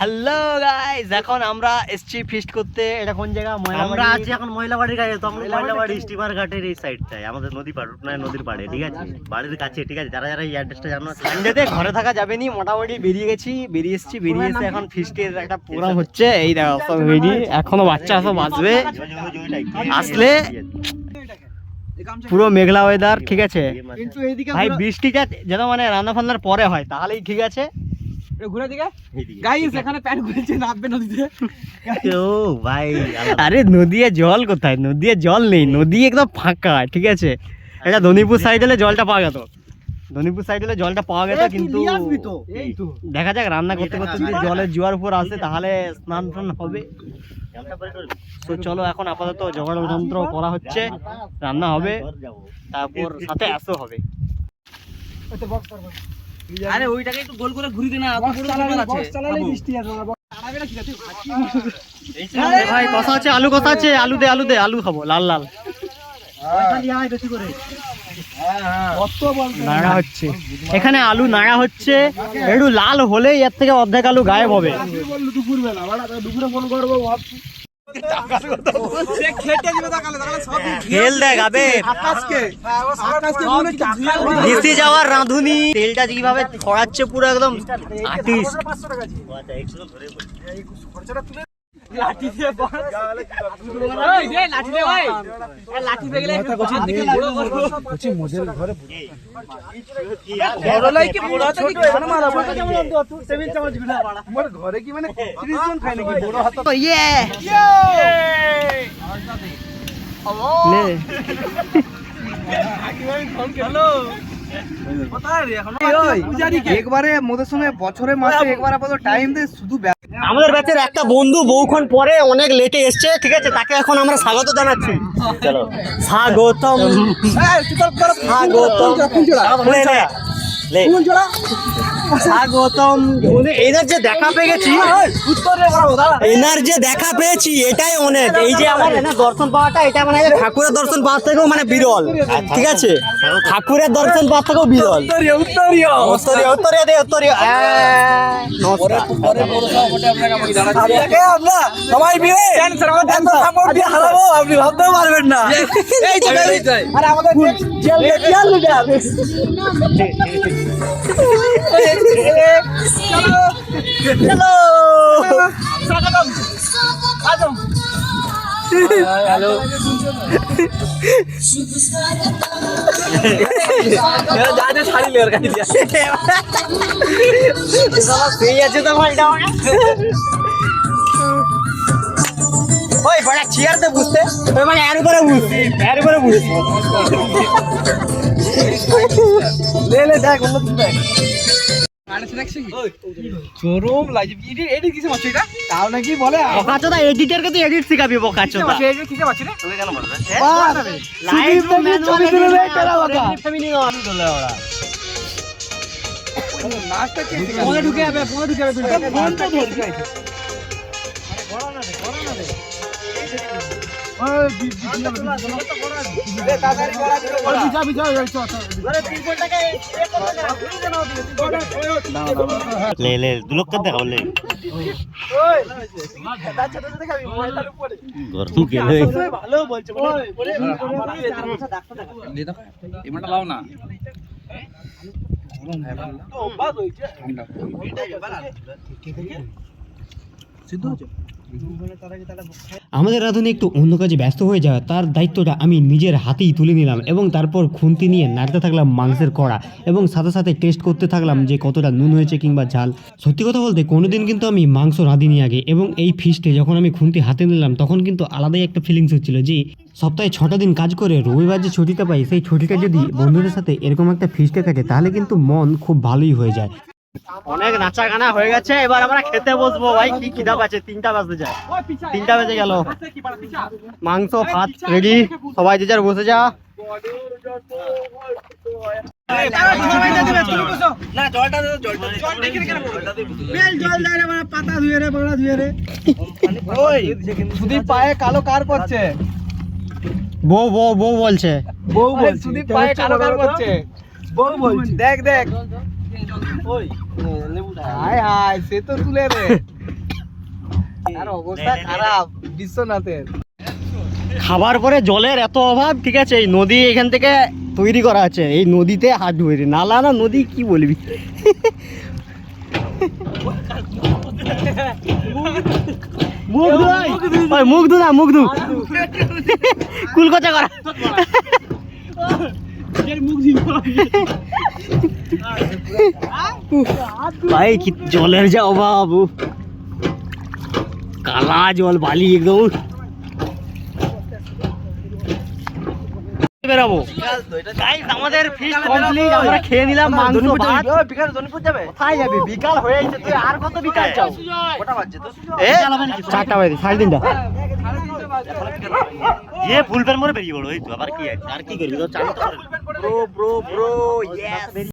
Hello guys, এখন আমরা এসছি ফিস্ট করতে। এটা কোন জায়গা? আমরা আছি এখন ময়লাবাড়ির কাছে। তো আমরা ময়লাবাড়ি স্টিমার ঘাটের এই সাইডটায়, আমাদের নদী পাড়, নদীর পাড়ে, ঠিক আছে, বাড়ির কাছে, ঠিক আছে। যারা যারা এই অ্যাড্রেসটা জানো, সানডেতে ঘরে থাকা যাবে নি, মোটামুটি বেরিয়ে এসে এখন ফিস্টের একটা প্রোগ্রাম হচ্ছে। এই দেখো সব রেডি, এখনো বাচ্চা সব আসবে, আসলে পুরো মেঘলা ওয়েদার, ঠিক আছে ভাই। বৃষ্টিটা যেন মানে রান্না ফান্নার পরে হয় তাহলেই ঠিক আছে। আরে নদীতে জল কোথায়? নদীতে জল নেই, নদী একদম ফাঁকা, ঠিক আছে। এটা ধনীপুর সাইড হলে জলটা পাওয়া যেত, ধনীপুর সাইড হলে জলটা পাওয়া গেছে, কিন্তু দেখা যাক রান্না করতে করতে যদি জলের জোয়ার উপর আসে তাহলে স্নান টান হবে। তো চলো, এখন আপাতত জোগাড় যন্ত্র করা হচ্ছে, রান্না হবে, তারপর সাথে আসো হবে। আরে ওইটাকে একটু গোল করে ঘুরি দে না, ভাই কষা আছে, আলু কষা আছে, আলু দে, আলু খাবো লাল লাল। নাড়া হচ্ছে এখানে, আলু নাড়া হচ্ছে, একটু লাল হলে এর থেকে অর্ধেক আলু গায়েব হবে। যাওয়ার রাঁধুনি তেলটা কিভাবে ছড়াচ্ছে পুরো একদম আর্টিস্ট। ঘরে কি মানে 30 জন খায় নাকি বড় হাত? একবারে মোদের সঙ্গে বছরে মাসে একবার আপাতত টাইম দে শুধু। আমাদের ব্যাচের একটা বন্ধু বহুক্ষণ পরে অনেক লেটে এসছে, ঠিক আছে, তাকে এখন আমরা স্বাগত জানাচ্ছি। চলো স্বাগতম, স্বাগতম। এনার যে দেখা পেয়েছি, এনার যে দেখা পেয়েছি এটাই অনেক। এই যে আমার এনার দর্শন পাওয়াটা, এটা মানে ঠাকুরের দর্শন পাওয়ার থেকেও মানে বিরল, ঠিক আছে, ঠাকুরের দর্শন পাওয়ার থেকেও বিরল। সবাই মিলে হারাবো, আপনি ভাবতেও পারবেন না। হ্যালো, ওই বড় চেয়ারতে বুঝতে মানে এর উপরে বুঝতে, এর উপরে বুঝতে লে দেখ অন্য দেখ চরম লাগে। এডিট কিসে মারছিস এটা? তাও নাকি বলে বকাচোদা, এডিটরকে তুই এডিট শিখাবি বকাচোদা। এডিট কিসে মারছিস রে? তুমি কেন বলবে? লাইভ ছবি তুলে দেয় কেন বকা? ফ্যামিলি না আমি বলে ওরা নাচটা কে শিখায়? ফোনে ঢুকে যাবে ফোন তো ধরছে। আরে বড় না রে লে দুলক কে দেখাও লে গরম গেলে ভালো বলছে এমনটা লাও না। আমাদের রাঁধুনি একটু অন্য কাজে ব্যস্ত হয়ে যায়, তার দায়িত্বটা আমি নিজের হাতেই তুলে নিলাম এবং তারপর খুন্তি নিয়ে নাড়তে থাকলাম মাংসের কড়া এবং সাথে সাথে টেস্ট করতে থাকলাম যে কতটা নুন হয়েছে কিংবা ঝাল। সত্যি কথা বলতে কোনোদিন কিন্তু আমি মাংস রাঁধিনি আগে, এবং এই ফিস্টে যখন আমি খুন্তি হাতে নিলাম তখন কিন্তু আলাদাই একটা ফিলিংস হচ্ছিল যে সপ্তাহে 6টা দিন কাজ করে রবিবার যে ছুটিটা পাই, সেই ছুটিটা যদি বন্ধুদের সাথে এরকম একটা ফিস্টে কাটে তাহলে কিন্তু মন খুব ভালোই হয়ে যায়। অনেক নাচা গানা হয়ে গেছে, এবার আমরা খেতে বসবো। ভাই কি খিদা পাচ্ছে, 3টা বাজতে যায়, 3টা বেজে গেল। মাংস ভাত রেডি, সবাই যে যার বসে যা। সুদীপ পায়ে কালো কার করছে, বউ বউ বউ বলছে, বউ বলছে। সুদীপ পায়ে কালো কার করছে, বউ বলছে। দেখ দেখ, ওই হায় হায়, সে তো তুলে রে। আর অবস্থা খারাপ বিশ্বনাথের। খাবার পরে জলের এত অভাব, ঠিক আছে, এই নদী এখান থেকে তৈরি করা আছে, এই নদীতে হাত ধুয়ে নালা না নদী কি বলবি। মুখ ধু ওই, মুখ ধু না, মুখ ধু, কুলকচা করা। ভাই কি জলের যা অভাব, উফ। কালা জল, বালি একদম। বেরাবো গাইস, আমাদের ফিস্ট কমপ্লিট, আমরা খেয়ে নিলাম মাংস ভাত। বিকাল জনপুর যাবে? কোথায় যাবি, বিকাল হয়ে গেছে, তুই আর কত বিকাল চাও? কটা বাজছে তো? 4টা বাজে, 3:30। যে ফুল প্যান্ট মরে বেরিয়ে পড়ো, এই তো আবার কি আছে, আর কি করবি, তো চালু তো করে। Bro bro bro, yes.